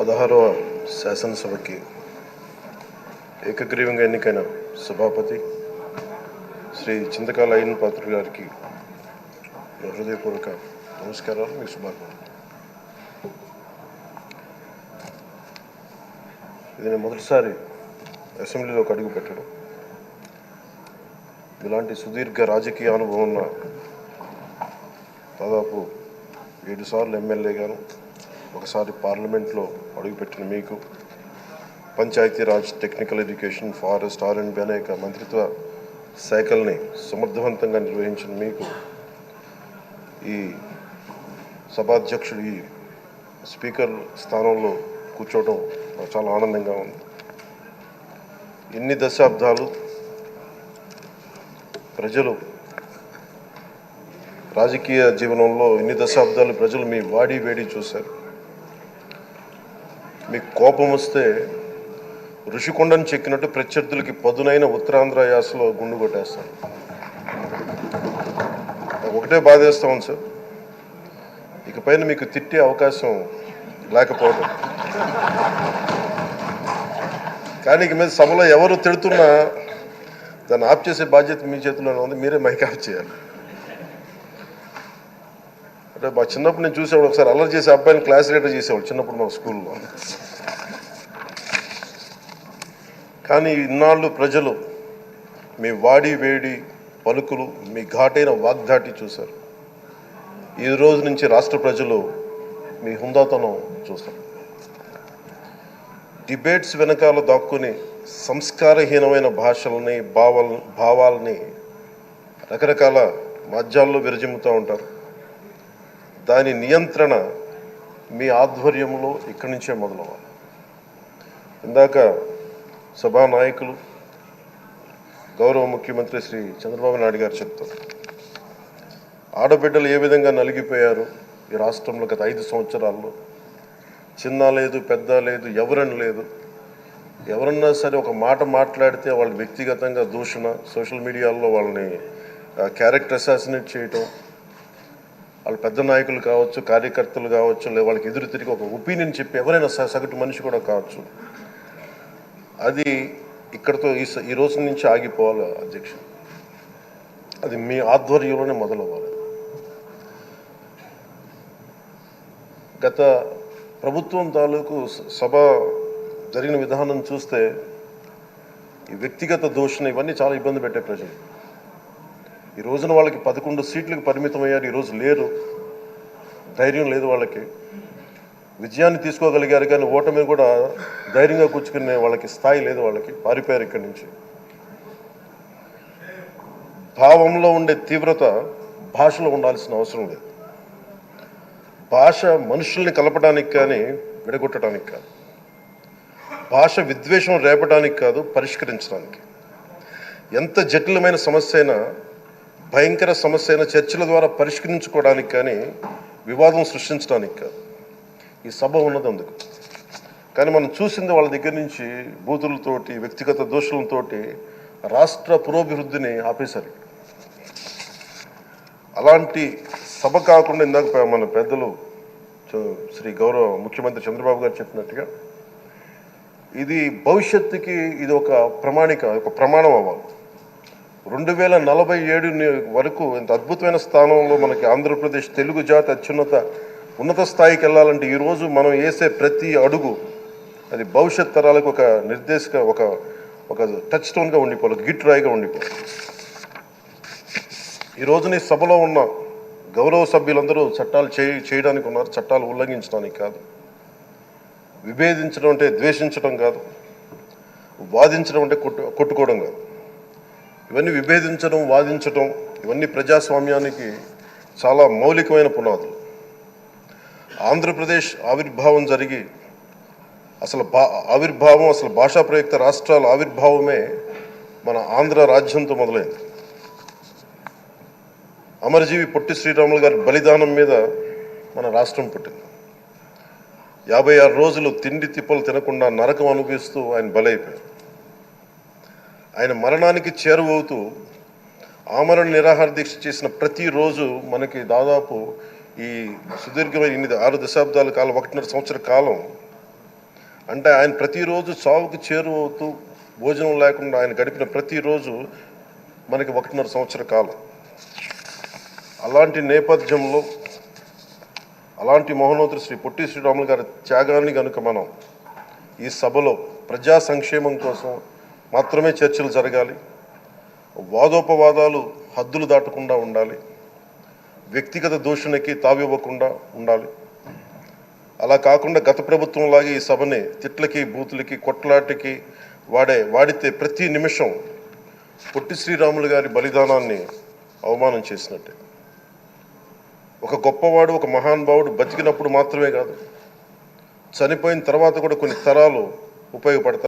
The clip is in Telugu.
16వ శాసనసభకి ఏకగ్రీవంగా ఎన్నికైన సభాపతి శ్రీ చింతకాయల అయ్యన్న పాత్రుడు గారికి హృదయపూర్వక నమస్కారాలు, మీకు శుభాకాంక్షలు. ఇది నేను మొదటిసారి అసెంబ్లీలోకి అడుగు పెట్టడం. ఇలాంటి సుదీర్ఘ రాజకీయ అనుభవం ఉన్న దాదాపు 7 సార్లు ఎమ్మెల్యేగాను, ఒకసారి పార్లమెంట్లో అడుగుపెట్టిన మీకు, Panchayati Raj, technical education, forest, R&B అనేక మంత్రిత్వ శాఖల్ని సమర్థవంతంగా నిర్వహించిన మీకు ఈ సభాధ్యక్షుడు, ఈ స్పీకర్ స్థానంలో కూర్చోవడం నాకు చాలా ఆనందంగా ఉంది. ఎన్ని దశాబ్దాలు ప్రజలు రాజకీయ జీవనంలో, ఎన్ని దశాబ్దాలు ప్రజలు మీ వాడి వేడి చూశారు. మీకు కోపం వస్తే ఋషికొండను చెక్కినట్టు ప్రత్యర్థులకి పదునైన ఉత్తరాంధ్ర యాసలో గుండు కొట్టేస్తాను. ఒకటే బాధేస్తా ఉంది సార్, ఇకపైన మీకు తిట్టే అవకాశం లేకపోవడం. కానీ ఇక మీద సభలో ఎవరు తిడుతున్నా దాన్ని ఆఫ్ చేసే బాధ్యత మీ చేతిలోనే ఉంది. మీరే మైక్ ఆఫ్ చేయాలి. అంటే మా చిన్నప్పుడు నేను చూసేవాడు, ఒకసారి అల్లరి చేసే అబ్బాయిని క్లాస్ లీడర్ చేసేవాడు చిన్నప్పుడు మా స్కూల్లో. కానీ ఇన్నాళ్ళు ప్రజలు మీ వాడి వేడి పలుకులు, మీ ఘాటైన వాగ్దాటి చూశారు. ఈ రోజు నుంచి రాష్ట్ర ప్రజలు మీ హుందాతనం చూస్తారు. డిబేట్స్ వెనకాల దాక్కుని సంస్కారహీనమైన భాషల్ని, భావాల్ని రకరకాల మాధ్యాల్లో విరజిమ్ముతూ ఉంటారు. దాని నియంత్రణ మీ ఆధ్వర్యంలో ఇక్కడి నుంచే మొదలవ్వాలి. ఇందాక సభానాయకులు, గౌరవ ముఖ్యమంత్రి శ్రీ చంద్రబాబు నాయుడు గారు చెప్తారు, ఆడబిడ్డలు ఏ విధంగా నలిగిపోయారు ఈ రాష్ట్రంలో గత 5 సంవత్సరాల్లో. చిన్న లేదు, పెద్ద లేదు, ఎవరని లేదు. ఎవరన్నా సరే ఒక మాట మాట్లాడితే వాళ్ళు వ్యక్తిగతంగా దూషణ, సోషల్ మీడియాలో వాళ్ళని క్యారెక్టర్ అసాసినేట్ చేయటం, వాళ్ళు పెద్ద నాయకులు కావచ్చు, కార్యకర్తలు కావచ్చు, లేదా వాళ్ళకి ఎదురు తిరిగి ఒక ఒపీనియన్ చెప్పి ఎవరైనా సగటు మనిషి కూడా కావచ్చు, అది ఇక్కడితో ఈ రోజు నుంచి ఆగిపోవాలి అధ్యక్ష. అది మీ ఆధ్వర్యంలోనే మొదలవ్వాలి. గత ప్రభుత్వం తాలూకు సభ జరిగిన విధానం చూస్తే ఈ వ్యక్తిగత దూషణ ఇవన్నీ చాలా ఇబ్బంది పెట్టే ప్రజలు. ఈ రోజున వాళ్ళకి 11 సీట్లకు పరిమితం అయ్యారు, ఈరోజు లేరు, ధైర్యం లేదు వాళ్ళకి. విజయాన్ని తీసుకోగలిగారు కానీ ఓటమి కూడా ధైర్యంగా కూర్చుకునే వాళ్ళకి స్థాయి లేదు, వాళ్ళకి పారిపోయారు ఇక్కడి నుంచి. భావంలో ఉండే తీవ్రత భాషలో ఉండాల్సిన అవసరం లేదు. భాష మనుషుల్ని కలపడానికి కానీ విడగొట్టడానికి కాదు. భాష విద్వేషం రేపడానికి కాదు, పరిష్కరించడానికి. ఎంత జటిలమైన సమస్య అయినా, భయంకర సమస్య అయినా చర్చల ద్వారా పరిష్కరించుకోవడానికి కానీ వివాదం సృష్టించడానికి కాదు. ఈ సభ ఉన్నది అందుకు. కానీ మనం చూసింది వాళ్ళ దగ్గర నుంచి బూతులతోటి, వ్యక్తిగత దోషులతోటి రాష్ట్ర పురోభివృద్ధిని ఆపేశారు. అలాంటి సభ కాకుండా ఇందాక మన పెద్దలు శ్రీ గౌరవ ముఖ్యమంత్రి చంద్రబాబు గారు చెప్పినట్టుగా ఇది భవిష్యత్తుకి ఇది ఒక ప్రమాణం అవ్వాలి. 2047 వరకు ఇంత అద్భుతమైన స్థానంలో మనకి ఆంధ్రప్రదేశ్ తెలుగు జాతి ఉన్నత స్థాయికి వెళ్ళాలంటే ఈరోజు మనం వేసే ప్రతి అడుగు అది భవిష్యత్ తరాలకు ఒక నిర్దేశక, ఒక టచ్ స్టోన్గా ఉండిపోవాలి, గిట్ రాయిగా ఉండిపోవాలి. ఈ రోజున ఈ సభలో ఉన్న గౌరవ సభ్యులందరూ చట్టాలు చేయడానికి ఉన్నారు, చట్టాలు ఉల్లంఘించడానికి కాదు. విభేదించడం అంటే ద్వేషించడం కాదు, వాదించడం అంటే కొట్టుకోవడం కాదు. ఇవన్నీ విభేదించడం, వాదించడం ఇవన్నీ ప్రజాస్వామ్యానికి చాలా మౌలికమైన పునాదులు. ఆంధ్రప్రదేశ్ ఆవిర్భావం జరిగి అసలు భాషా ప్రయుక్త రాష్ట్రాల ఆవిర్భావమే మన ఆంధ్ర రాజ్యంతో మొదలైంది. అమరజీవి పొట్టి శ్రీరాములు గారి బలిదానం మీద మన రాష్ట్రం పుట్టింది. 56 రోజులు తిండి తిప్పలు తినకుండా నరకం అనుభవిస్తూ ఆయన బలైపోయారు. ఆయన మరణానికి చేరువవుతూ ఆమరణ నిరాహార దీక్ష చేసిన ప్రతిరోజు మనకి దాదాపు ఈ సుదీర్ఘమైన 6 దశాబ్దాల కాలం, 1.5 సంవత్సర కాలం అంటే ఆయన ప్రతిరోజు చావుకి చేరువవుతూ భోజనం లేకుండా ఆయన గడిపిన ప్రతిరోజు మనకి 1.5 సంవత్సర కాలం. అలాంటి నేపథ్యంలో అలాంటి మహోన్నతుడు శ్రీ పొట్టి శ్రీరాములు గారి త్యాగాన్ని కనుక మనం ఈ సభలో ప్రజా సంక్షేమం కోసం మాత్రమే చర్చలు జరగాలి, వాదోపవాదాలు హద్దులు దాటకుండా ఉండాలి, వ్యక్తిగత దూషణకి తావివ్వకుండా ఉండాలి. అలా కాకుండా గత ప్రభుత్వంలాగే ఈ సభని తిట్లకి, బూతులకి, కొట్లాటకి వాడితే ప్రతి నిమిషం పొట్టి శ్రీరాములు గారి బలిదానాన్ని అవమానం చేసినట్టే. ఒక గొప్పవాడు, ఒక మహానుభావుడు బతికినప్పుడు మాత్రమే కాదు, చనిపోయిన తర్వాత కూడా కొన్ని తరాలు ఉపయోగపడతాయి.